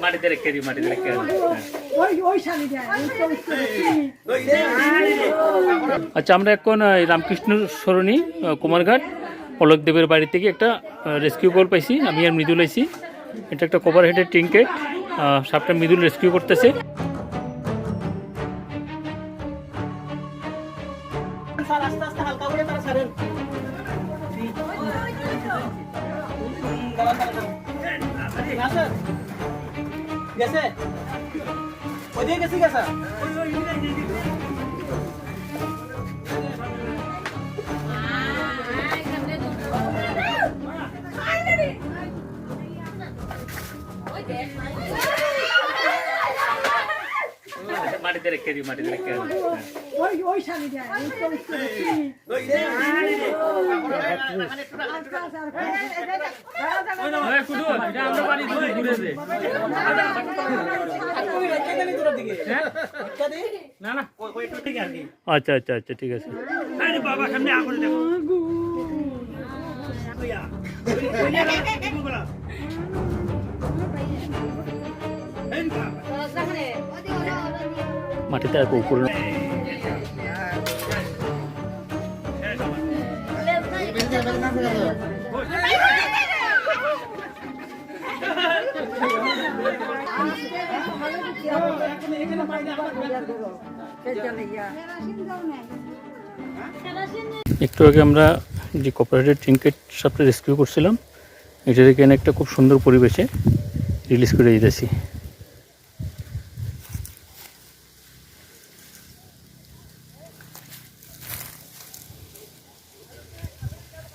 মাটিতে রেখে দিই, মাটিতে রেখে আচ্ছা, আমরা এখন রামকৃষ্ণ সরণি কুমারঘাট পলকদেবের বাড়ি থেকে একটা রেস্কিউ কল পাইছি। আমি আর মৃদুল আইছি। এটা একটা কভার হেডের ট্রিঙ্কেট, সাপটা মৃদুল রেস্কিউ করতেছে। মাটিতে রেখে দিই, মাটিতে রেখে আচ্ছা আচ্ছা আচ্ছা, ঠিক আছে। মাটিতে আর কুকুর একটু আগে আমরা যে কপারেটেড ট্রিঙ্কেট সাপটা রেস্কিউ করছিলাম, এটা এখানে একটা খুব সুন্দর পরিবেশে রিলিজ করে দিতেছি।